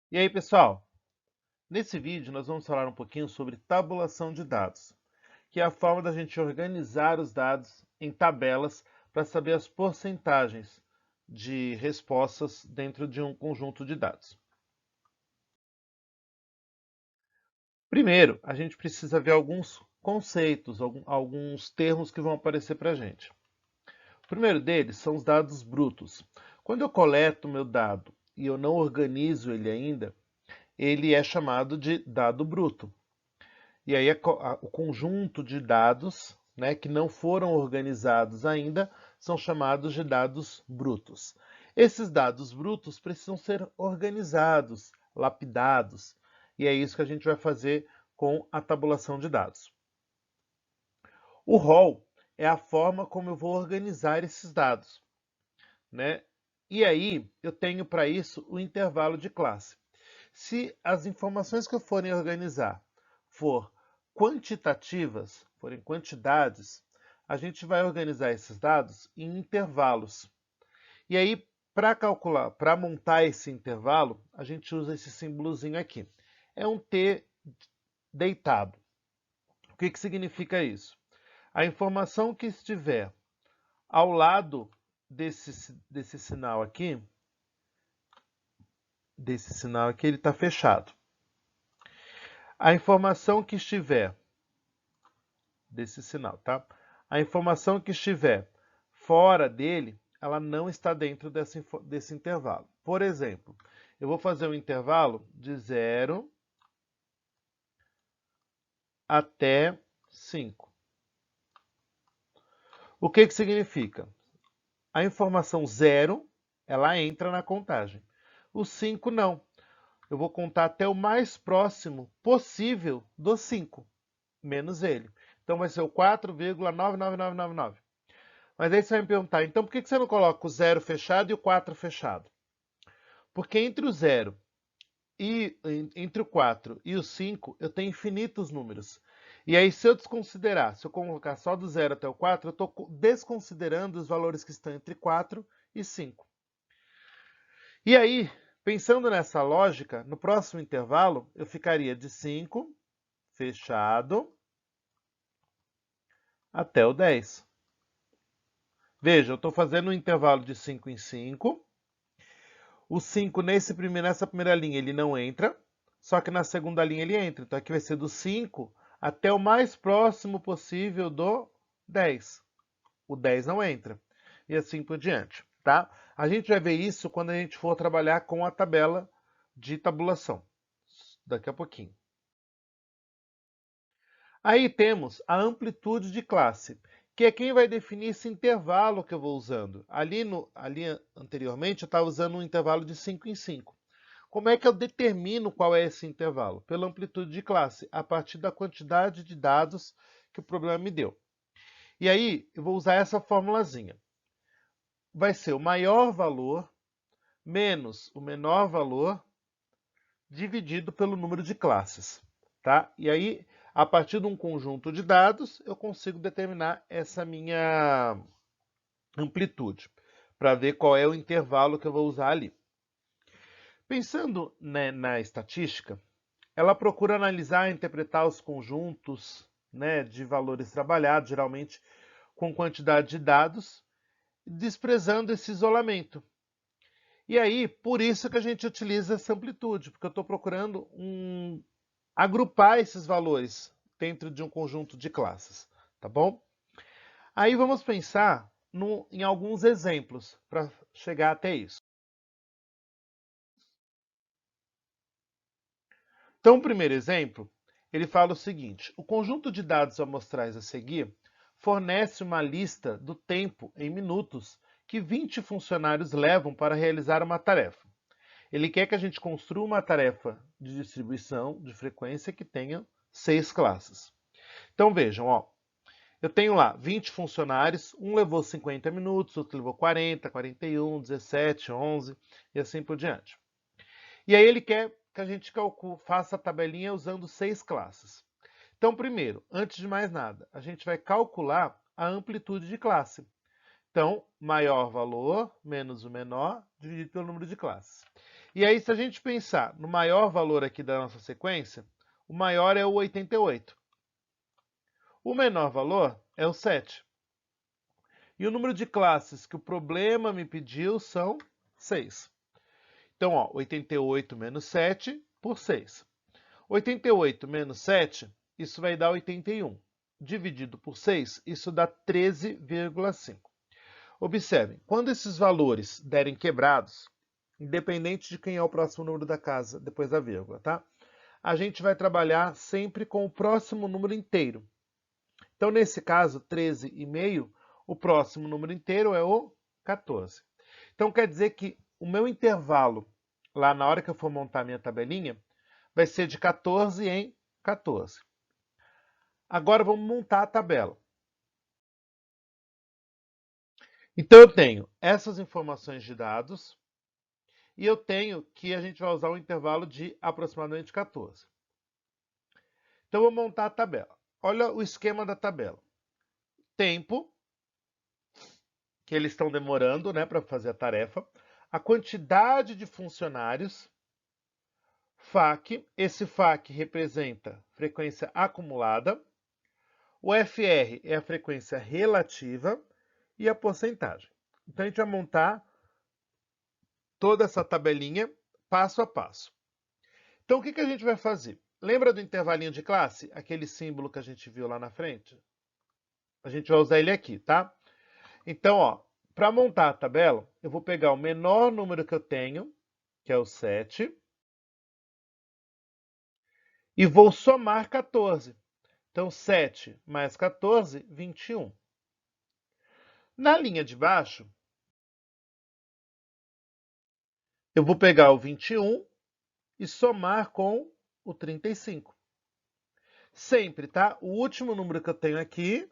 E aí, pessoal? Nesse vídeo nós vamos falar um pouquinho sobre tabulação de dados, que é a forma da gente organizar os dados em tabelas para saber as porcentagens de respostas dentro de um conjunto de dados. Primeiro, a gente precisa ver alguns conceitos, alguns termos que vão aparecer para a gente. O primeiro deles são os dados brutos. Quando eu coleto o meu dado e eu não organizo ele ainda, ele é chamado de dado bruto. E aí o conjunto de dados, né, que não foram organizados ainda são chamados de dados brutos. Esses dados brutos precisam ser organizados, lapidados, e é isso que a gente vai fazer com a tabulação de dados. O rol é a forma como eu vou organizar esses dados, né? E aí eu tenho para isso o intervalo de classe. Se as informações que eu forem organizar for quantitativas, forem quantidades, a gente vai organizar esses dados em intervalos. E aí, para calcular, para montar esse intervalo, a gente usa esse símbolozinho aqui. É um T deitado. O que significa isso? A informação que estiver ao lado desse sinal aqui, ele está fechado. A informação que estiver desse sinal, tá? A informação que estiver fora dele, ela não está dentro desse intervalo. Por exemplo, eu vou fazer um intervalo de 0 até 5. O que significa? A informação 0, ela entra na contagem. O 5 não. Eu vou contar até o mais próximo possível do 5, menos ele. Então vai ser o 4,99999. Mas aí você vai me perguntar, então por que você não coloca o 0 fechado e o 4 fechado? Porque entre o 0 e entre o 4 e o 5, eu tenho infinitos números. E aí, se eu desconsiderar, se eu colocar só do 0 até o 4, eu estou desconsiderando os valores que estão entre 4 e 5. E aí, pensando nessa lógica, no próximo intervalo, eu ficaria de 5, fechado, até o 10. Veja, eu estou fazendo um intervalo de 5 em 5. O 5 nessa primeira linha ele não entra, só que na segunda linha ele entra. Então aqui vai ser do 5 até o mais próximo possível do 10. O 10 não entra. E assim por diante, tá? A gente vai ver isso quando a gente for trabalhar com a tabela de tabulação. Daqui a pouquinho. Aí temos a amplitude de classe, que é quem vai definir esse intervalo que eu vou usando. Ali anteriormente eu estava usando um intervalo de 5 em 5. Como é que eu determino qual é esse intervalo? Pela amplitude de classe, a partir da quantidade de dados que o problema me deu. E aí, eu vou usar essa formulazinha. Vai ser o maior valor menos o menor valor dividido pelo número de classes, tá? E aí, a partir de um conjunto de dados, eu consigo determinar essa minha amplitude, para ver qual é o intervalo que eu vou usar ali. Pensando, né, na estatística, ela procura analisar e interpretar os conjuntos, né, de valores trabalhados, geralmente com quantidade de dados, desprezando esse isolamento. E aí, por isso que a gente utiliza essa amplitude, porque eu estou procurando agrupar esses valores dentro de um conjunto de classes, tá bom? Aí vamos pensar em alguns exemplos para chegar até isso. Então, o primeiro exemplo, ele fala o seguinte: o conjunto de dados amostrais a seguir fornece uma lista do tempo em minutos que 20 funcionários levam para realizar uma tarefa. Ele quer que a gente construa uma tarefa de distribuição de frequência que tenha 6 classes. Então vejam, ó, eu tenho lá 20 funcionários, um levou 50 minutos, outro levou 40, 41, 17, 11 e assim por diante. E aí ele quer que a gente faça a tabelinha usando 6 classes. Então, primeiro, antes de mais nada, a gente vai calcular a amplitude de classe, Então, maior valor menos o menor dividido pelo número de classes. E aí, se a gente pensar no maior valor aqui da nossa sequência, o maior é o 88. O menor valor é o 7. E o número de classes que o problema me pediu são 6. Então, ó, 88 menos 7 por 6. 88 menos 7, isso vai dar 81. Dividido por 6, isso dá 13,5. Observem, quando esses valores derem quebrados, independente de quem é o próximo número da casa, depois da vírgula, tá? A gente vai trabalhar sempre com o próximo número inteiro. Então, nesse caso, 13,5, o próximo número inteiro é o 14. Então, quer dizer que o meu intervalo, lá na hora que eu for montar minha tabelinha, vai ser de 14 em 14. Agora, vamos montar a tabela. Então, eu tenho essas informações de dados e eu tenho que a gente vai usar um intervalo de aproximadamente 14. Então, eu vou montar a tabela. Olha o esquema da tabela. Tempo, que eles estão demorando, né, para fazer a tarefa. A quantidade de funcionários. FAC, esse FAC representa frequência acumulada. O FR é a frequência relativa e a porcentagem. Então, a gente vai montar toda essa tabelinha passo a passo. Então, o que a gente vai fazer? Lembra do intervalinho de classe? Aquele símbolo que a gente viu lá na frente? A gente vai usar ele aqui, tá? Então, ó, para montar a tabela, eu vou pegar o menor número que eu tenho, que é o 7, e vou somar 14. Então, 7 mais 14, 21. Na linha de baixo, eu vou pegar o 21 e somar com o 35. Sempre, tá? O último número que eu tenho aqui,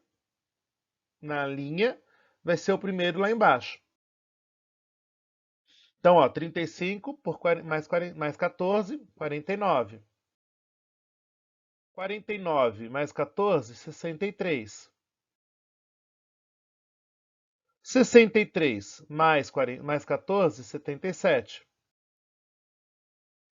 na linha, vai ser o primeiro lá embaixo. Então, ó, 35 por mais 14, 49. 49 mais 14, 63. 63 mais 14, 77.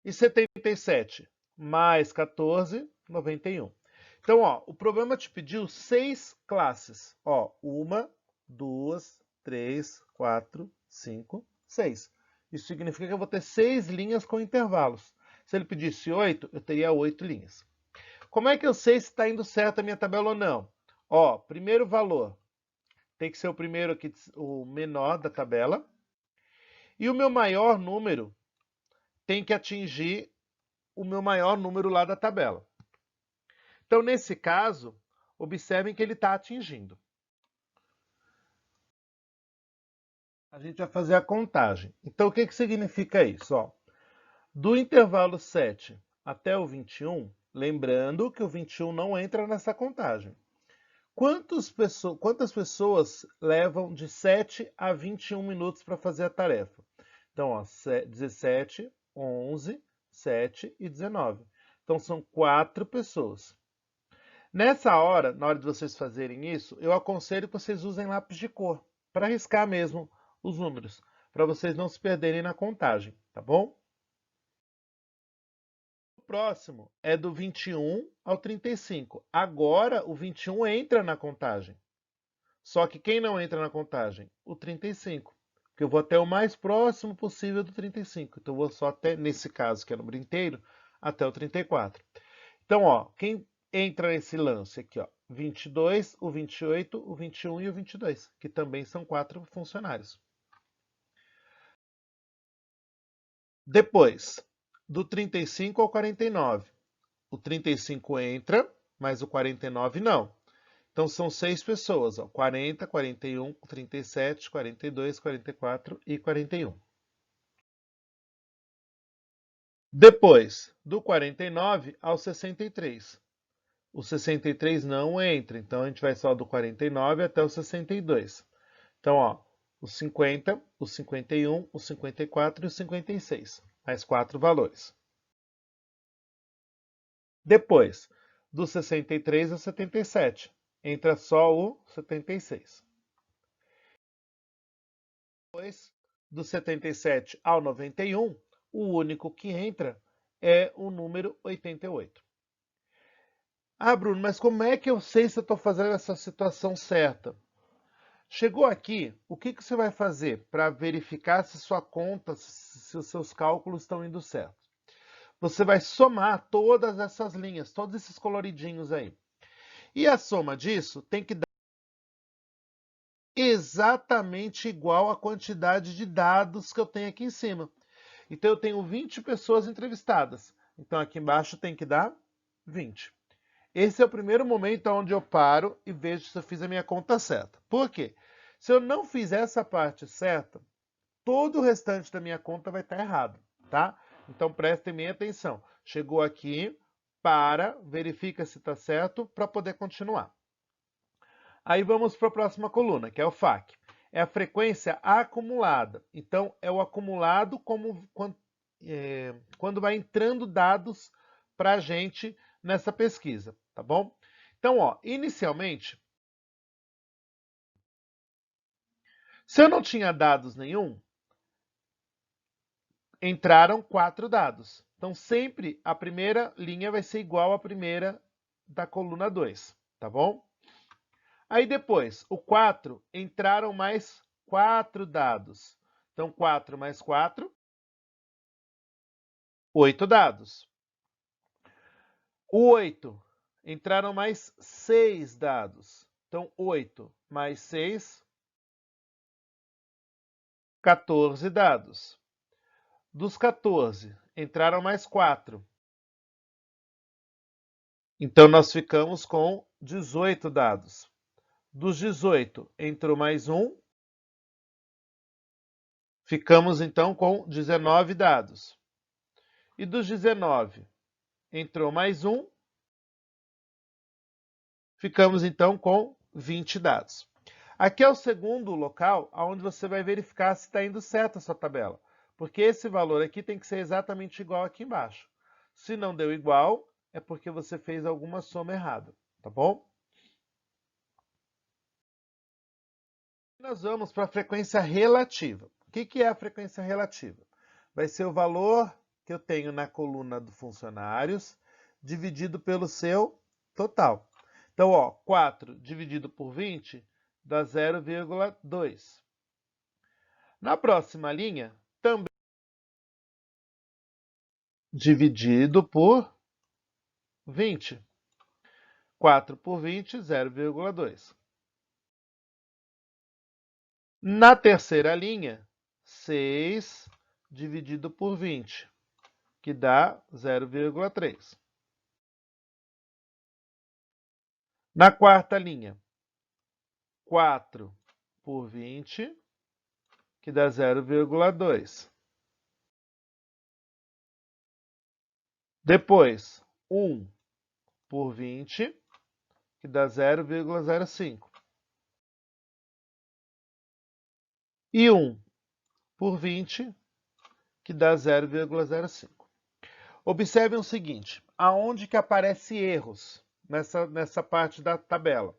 E 77 mais 14, 91. Então, ó, o problema te pediu 6 classes. Ó, 1, 2, 3, 4, 5, 6. Isso significa que eu vou ter 6 linhas com intervalos. Se ele pedisse 8, eu teria 8 linhas. Como é que eu sei se está indo certo a minha tabela ou não? Ó, primeiro valor tem que ser o primeiro aqui, o menor da tabela. E o meu maior número tem que atingir o meu maior número lá da tabela. Então, nesse caso, observem que ele está atingindo. A gente vai fazer a contagem. Então, o que significa isso? Ó, do intervalo 7 até o 21, lembrando que o 21 não entra nessa contagem. Quantas pessoas levam de 7 a 21 minutos para fazer a tarefa? Então, ó, 17, 11, 7 e 19. Então, são 4 pessoas. Nessa hora, na hora de vocês fazerem isso, eu aconselho que vocês usem lápis de cor, para riscar mesmo os números, para vocês não se perderem na contagem, tá bom? O próximo é do 21 ao 35. Agora, o 21 entra na contagem. Só que quem não entra na contagem? O 35. Porque eu vou até o mais próximo possível do 35. Então, eu vou só até, nesse caso, que é o número inteiro, até o 34. Então, ó, quem entra nesse lance aqui, ó, 22, o 28, o 21 e o 22, que também são 4 funcionários. Depois, do 35 ao 49. O 35 entra, mas o 49 não. Então, são 6 pessoas, ó, 40, 41, 37, 42, 44 e 41. Depois, do 49 ao 63. O 63 não entra, então a gente vai só do 49 até o 62. Então, ó, o 50, o 51, o 54 e o 56. Mais 4 valores. Depois, do 63 ao 77, entra só o 76. Depois do 77 ao 91, o único que entra é o número 88. Ah, Bruno, mas como é que eu sei se eu estou fazendo essa situação certa? Chegou aqui, o que você vai fazer para verificar se sua conta, se os seus cálculos estão indo certo? Você vai somar todas essas linhas, todos esses coloridinhos aí. E a soma disso tem que dar exatamente igual à quantidade de dados que eu tenho aqui em cima. Então eu tenho 20 pessoas entrevistadas. Então aqui embaixo tem que dar 20. Esse é o primeiro momento onde eu paro e vejo se eu fiz a minha conta certa. Por quê? Se eu não fizer essa parte certa, todo o restante da minha conta vai estar errado, tá? Então prestem bem atenção. Chegou aqui, para, verifica se está certo para poder continuar. Aí vamos para a próxima coluna, que é o FAQ. É a frequência acumulada. Então, é o acumulado quando vai entrando dados para a gente nessa pesquisa, tá bom? Então, ó, inicialmente, se eu não tinha dados nenhum, entraram 4 dados. Então, sempre a primeira linha vai ser igual à primeira da coluna 2, tá bom? Aí depois, o 4, entraram mais 4 dados. Então, 4 mais 4, 8 dados. O 8, entraram mais 6 dados. Então, 8 mais 6, 14 dados. Dos 14, entraram mais 4. Então, nós ficamos com 18 dados. Dos 18, entrou mais 1. Ficamos, então, com 19 dados. E dos 19, entrou mais 1. Ficamos, então, com 20 dados. Aqui é o segundo local onde você vai verificar se está indo certo a sua tabela. Porque esse valor aqui tem que ser exatamente igual aqui embaixo. Se não deu igual, é porque você fez alguma soma errada, tá bom? Nós vamos para a frequência relativa. O que é a frequência relativa? Vai ser o valor que eu tenho na coluna do funcionários dividido pelo seu total. Então, ó, 4 dividido por 20 dá 0,2. Na próxima linha, também dividido por 20. 4 por 20, 0,2. Na terceira linha, 6 dividido por 20, que dá 0,3. Na quarta linha, 4 por 20, que dá 0,2. Depois, 1 por 20, que dá 0,05. E 1 por 20, que dá 0,05. Observem o seguinte, aonde que aparece erros nessa parte da tabela?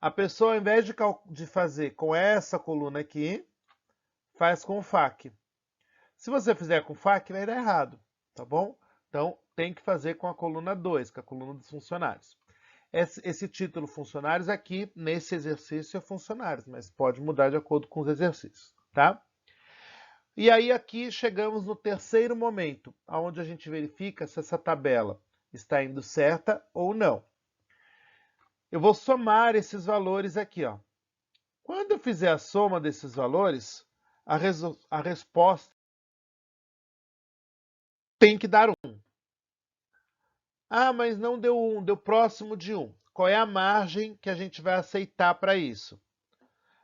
A pessoa, ao invés de fazer com essa coluna aqui, faz com o FAQ. Se você fizer com o FAQ, vai dar errado, tá bom? Então, tem que fazer com a coluna 2, que é a coluna dos funcionários. Esse título funcionários aqui, nesse exercício, é funcionários, mas pode mudar de acordo com os exercícios, tá? E aí aqui chegamos no terceiro momento, onde a gente verifica se essa tabela está indo certa ou não. Eu vou somar esses valores aqui, ó. Quando eu fizer a soma desses valores, a resposta tem que dar 1. Ah, mas não deu 1, deu próximo de 1. Qual é a margem que a gente vai aceitar para isso?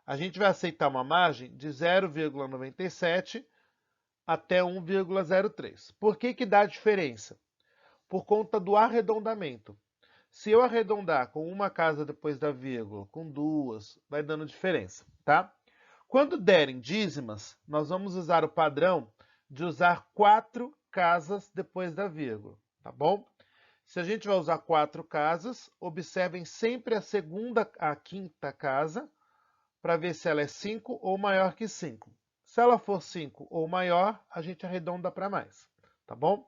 A gente vai aceitar uma margem de 0,97 até 1,03. Por que dá diferença? Por conta do arredondamento. Se eu arredondar com uma casa depois da vírgula, com duas, vai dando diferença, tá? Quando derem dízimas, nós vamos usar o padrão de usar 4 casas depois da vírgula, tá bom? Se a gente vai usar 4 casas, observem sempre a segunda, a quinta casa, para ver se ela é 5 ou maior que 5. Se ela for 5 ou maior, a gente arredonda para mais, tá bom?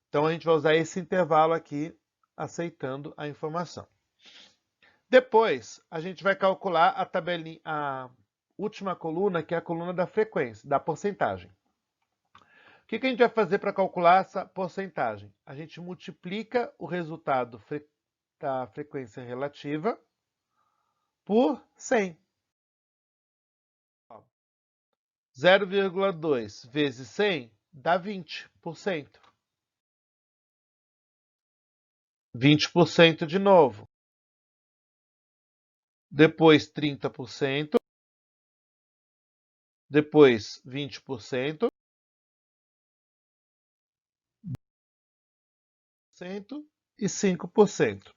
Então, a gente vai usar esse intervalo aqui, aceitando a informação. Depois, a gente vai calcular a tabelinha, a última coluna, que é a coluna da frequência, da porcentagem. O que a gente vai fazer para calcular essa porcentagem? A gente multiplica o resultado da frequência relativa por 100. 0,2 vezes 100 dá 20%. 20% de novo. Depois 30%. Depois 20%. E 5%.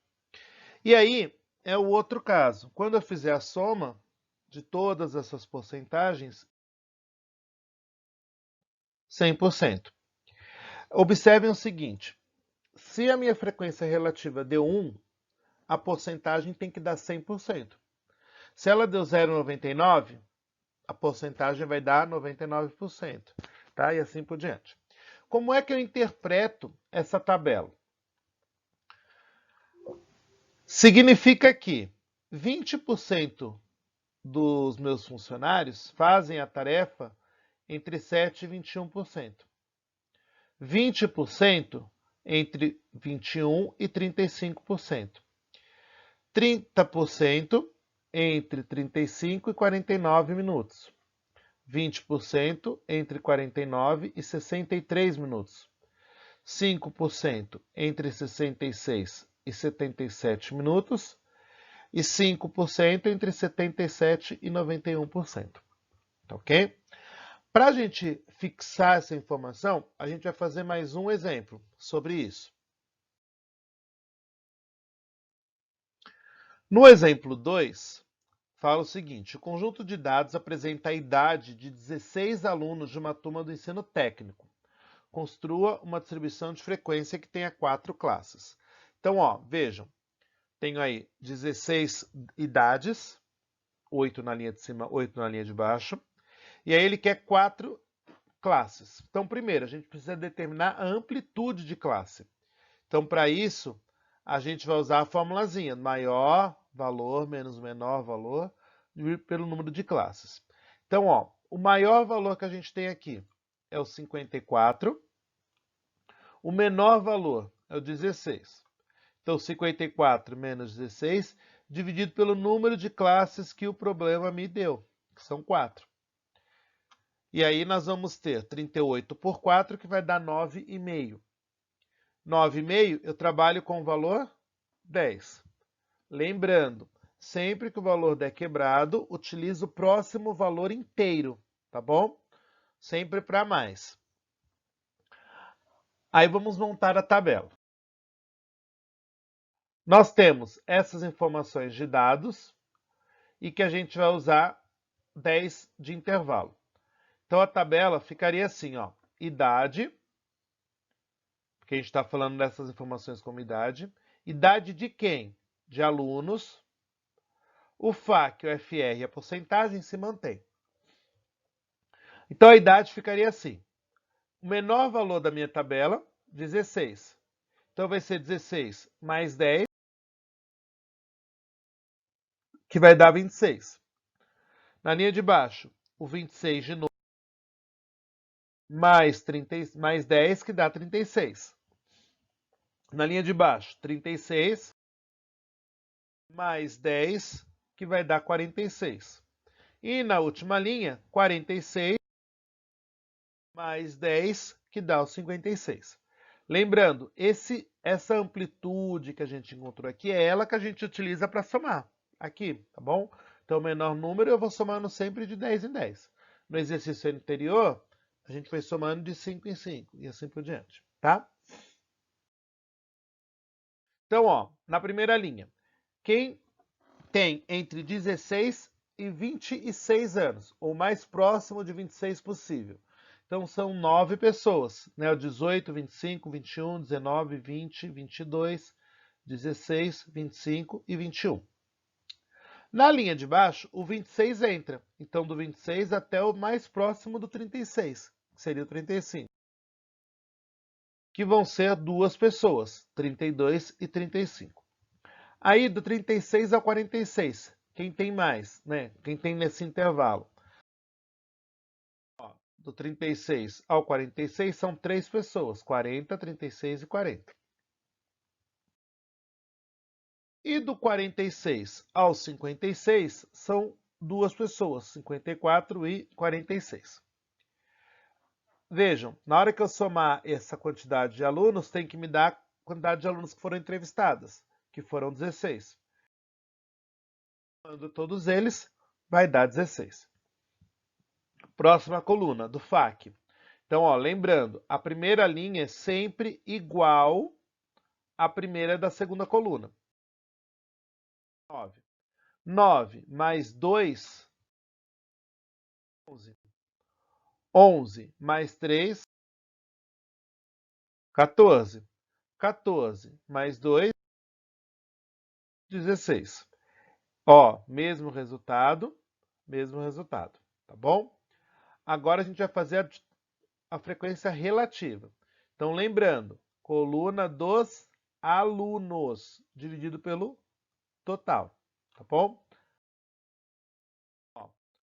E aí é o outro caso. Quando eu fizer a soma de todas essas porcentagens, 100%. Observem o seguinte, se a minha frequência relativa deu 1, a porcentagem tem que dar 100%. Se ela deu 0,99, a porcentagem vai dar 99%, tá? E assim por diante. Como é que eu interpreto essa tabela? Significa que 20% dos meus funcionários fazem a tarefa entre 7% e 21%. 20% entre 21% e 35%. 30% entre 35 e 49 minutos. 20% entre 49 e 63 minutos. 5% entre 66 e 77 minutos. E 5% entre 77 e 91%. Ok? Para a gente fixar essa informação, a gente vai fazer mais um exemplo sobre isso. No exemplo 2, fala o seguinte, o conjunto de dados apresenta a idade de 16 alunos de uma turma do ensino técnico. Construa uma distribuição de frequência que tenha 4 classes. Então, vejam, tenho aí 16 idades, 8 na linha de cima, 8 na linha de baixo, e aí ele quer 4 classes. Então, primeiro, a gente precisa determinar a amplitude de classe. Então, para isso, a gente vai usar a formulazinha, maior valor menos menor valor, pelo número de classes. Então, o maior valor que a gente tem aqui é o 54, o menor valor é o 16. Então, 54 menos 16, dividido pelo número de classes que o problema me deu, que são 4. E aí nós vamos ter 38 por 4, que vai dar 9,5. 9,5 eu trabalho com o valor 10. Lembrando, sempre que o valor der quebrado, utilizo o próximo valor inteiro, tá bom? Sempre para mais. Aí vamos montar a tabela. Nós temos essas informações de dados e que a gente vai usar 10 de intervalo. Então a tabela ficaria assim, idade, porque a gente está falando dessas informações como idade. Idade de quem? De alunos. O FAQ, o FR e a porcentagem se mantém. Então a idade ficaria assim. O menor valor da minha tabela, 16. Então vai ser 16 mais 10, que vai dar 26. Na linha de baixo, o 26 de novo, mais 10, que dá 36. Na linha de baixo, 36 mais 10, que vai dar 46. E na última linha, 46 mais 10, que dá os 56. Lembrando, essa amplitude que a gente encontrou aqui é ela que a gente utiliza para somar aqui, tá bom? Então, o menor número eu vou somando sempre de 10 em 10. No exercício anterior, a gente foi somando de 5 em 5 e assim por diante, tá? Então, na primeira linha, quem tem entre 16 e 26 anos, ou mais próximo de 26 possível. Então, são 9 pessoas, né? 18, 25, 21, 19, 20, 22, 16, 25 e 21. Na linha de baixo, o 26 entra. Então, do 26 até o mais próximo do 36, que seria o 35. Que vão ser duas pessoas, 32 e 35. Aí, do 36 ao 46, quem tem mais, né? Quem tem nesse intervalo? Ó, do 36 ao 46 são três pessoas, 40, 36 e 40. E do 46 ao 56 são duas pessoas, 54 e 46. Vejam, na hora que eu somar essa quantidade de alunos, tem que me dar a quantidade de alunos que foram entrevistadas, que foram 16. Somando todos eles, vai dar 16. Próxima coluna, do FAQ. Então, ó, lembrando, a primeira linha é sempre igual à primeira da segunda coluna. 9. 9 mais 2, 11. 11 mais 3, 14. 14 mais 2, 16. Ó, mesmo resultado, tá bom? Agora a gente vai fazer a frequência relativa. Então, lembrando, coluna dos alunos, dividido pelo total, tá bom? Ó,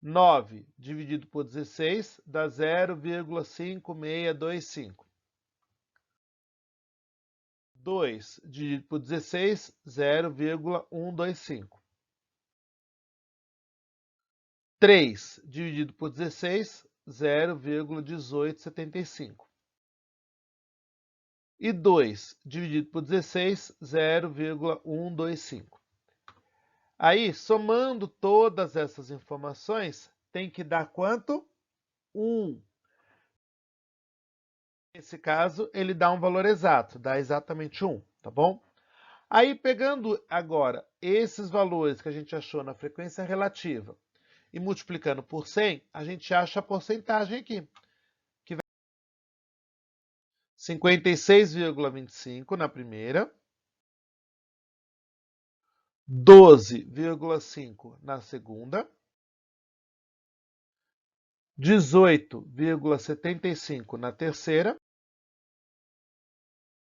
9 dividido por 16 dá 0,5625. 2 dividido por 16, 0,125. 3 dividido por 16, 0,1875. E 2 dividido por 16, 0,125. Aí, somando todas essas informações, tem que dar quanto? 1. Nesse caso, ele dá um valor exato, dá exatamente 1, tá bom? Aí, pegando agora esses valores que a gente achou na frequência relativa e multiplicando por 100, a gente acha a porcentagem aqui, que vai 56,25 na primeira, 12,5 na segunda, 18,75 na terceira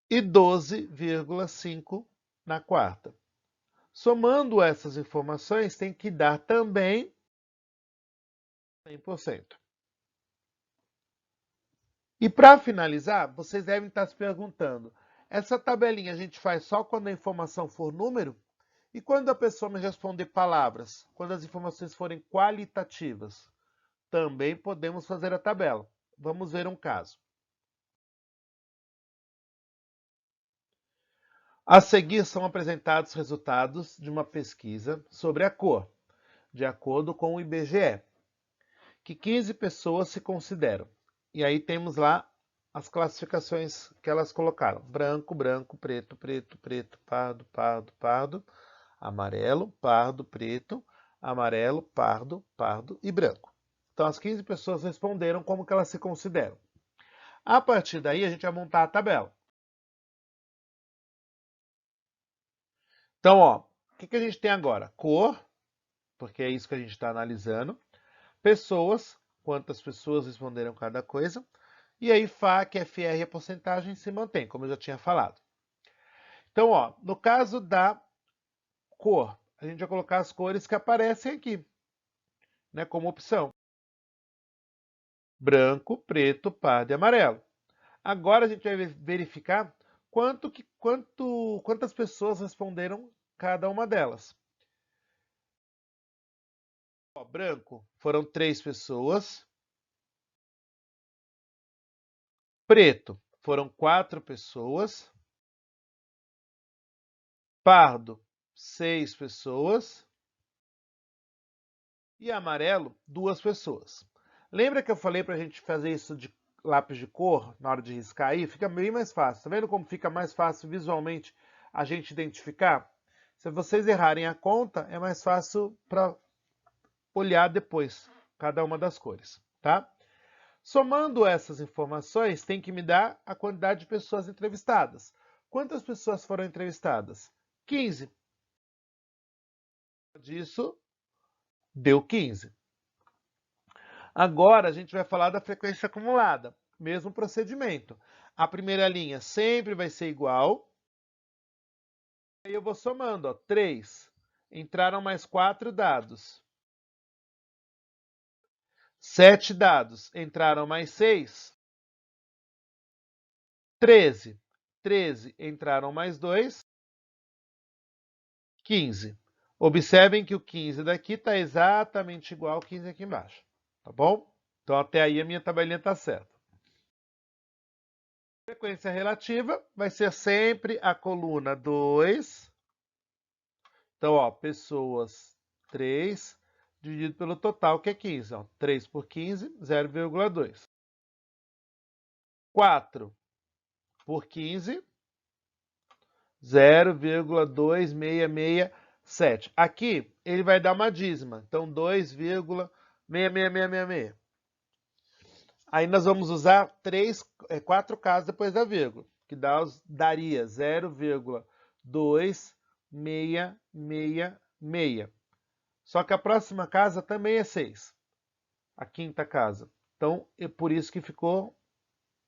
e 12,5 na quarta. Somando essas informações, tem que dar também 100%. E para finalizar, vocês devem estar se perguntando, essa tabelinha a gente faz só quando a informação for número? E quando a pessoa me responder palavras? Quando as informações forem qualitativas? Também podemos fazer a tabela. Vamos ver um caso. A seguir são apresentados resultados de uma pesquisa sobre a cor, de acordo com o IBGE, que 15 pessoas se consideram. E aí temos lá as classificações que elas colocaram: branco, branco, preto, preto, preto, pardo, pardo, pardo, amarelo, pardo, preto, amarelo, pardo, pardo e branco. Então as 15 pessoas responderam como que elas se consideram. A partir daí a gente vai montar a tabela. Então, ó, o que a gente tem agora? Cor, porque é isso que a gente está analisando. Pessoas, quantas pessoas responderam cada coisa. E aí, FAQ, FR e a porcentagem se mantém, como eu já tinha falado. Então, ó, no caso da cor, a gente vai colocar as cores que aparecem aqui, né, como opção. Branco, preto, pardo e amarelo. Agora a gente vai verificar quantas pessoas responderam cada uma delas. Ó, branco foram 3 pessoas. Preto foram 4 pessoas. Pardo, 6 pessoas. E amarelo, 2 pessoas. Lembra que eu falei para a gente fazer isso de lápis de cor na hora de riscar aí? Fica bem mais fácil. Tá vendo como fica mais fácil visualmente a gente identificar? Se vocês errarem a conta, é mais fácil para olhar depois cada uma das cores, tá? Somando essas informações, tem que me dar a quantidade de pessoas entrevistadas. Quantas pessoas foram entrevistadas? 15. Disso deu 15. Agora a gente vai falar da frequência acumulada. Mesmo procedimento. A primeira linha sempre vai ser igual. Aí eu vou somando, ó, 3. Entraram mais 4 dados. 7 dados. Entraram mais 6. 13. 13. Entraram mais 2. 15. Observem que o 15 daqui está exatamente igual ao 15 aqui embaixo. Tá bom? Então até aí a minha tabelinha está certa. Frequência relativa vai ser sempre a coluna 2. Então, ó, pessoas 3 dividido pelo total, que é 15. Ó, 3 por 15, 0,2. 4 por 15, 0,2667. Aqui, ele vai dar uma dízima. Então, 2,66666. Aí nós vamos usar 4 casas depois da vírgula, que daria 0,2666. Só que a próxima casa também é 6. A quinta casa. Então, é por isso que ficou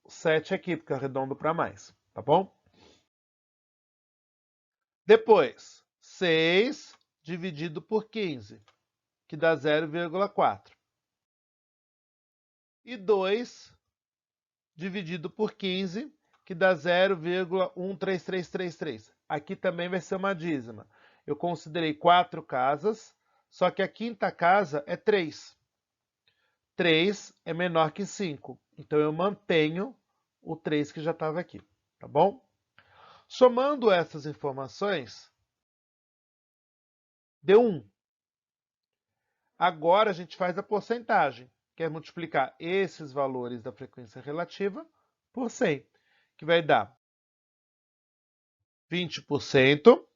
7 aqui, porque eu arredondo para mais, tá bom? Depois, 6 dividido por 15, que dá 0,4. E 2 dividido por 15, que dá 0,13333. Aqui também vai ser uma dízima. Eu considerei 4 casas, só que a quinta casa é 3. 3 é menor que 5. Então, eu mantenho o 3 que já estava aqui, tá bom? Somando essas informações, deu 1. Agora, a gente faz a porcentagem, que é multiplicar esses valores da frequência relativa por 100, que vai dar 20%,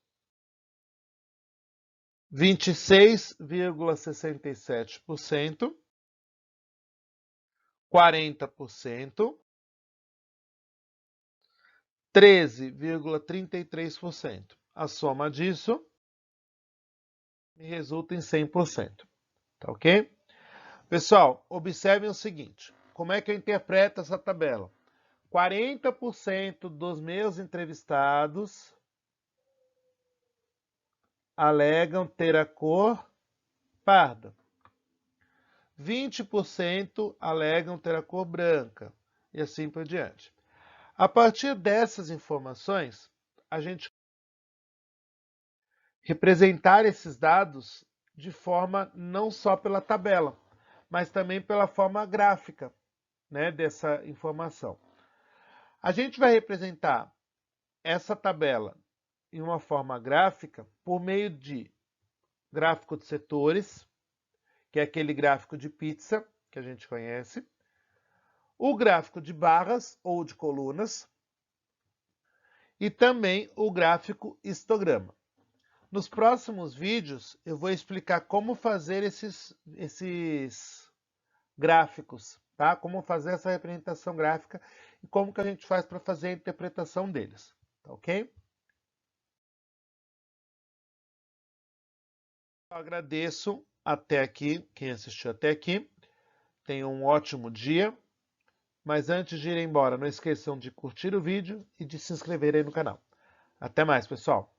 26,67%, 40%, 13,33%. A soma disso me resulta em 100%. Tá ok? Pessoal, observem o seguinte. Como é que eu interpreto essa tabela? 40% dos meus entrevistados alegam ter a cor parda. 20% alegam ter a cor branca. E assim por diante. A partir dessas informações, a gente representar esses dados de forma não só pela tabela, mas também pela forma gráfica, né, dessa informação. A gente vai representar essa tabela em uma forma gráfica por meio de gráfico de setores, que é aquele gráfico de pizza que a gente conhece, o gráfico de barras ou de colunas e também o gráfico histograma. Nos próximos vídeos, eu vou explicar como fazer esses gráficos, tá? Como fazer essa representação gráfica e como que a gente faz para fazer a interpretação deles, tá ok? Eu agradeço até aqui, quem assistiu até aqui. Tenha um ótimo dia. Mas antes de ir embora, não esqueçam de curtir o vídeo e de se inscrever aí no canal. Até mais, pessoal!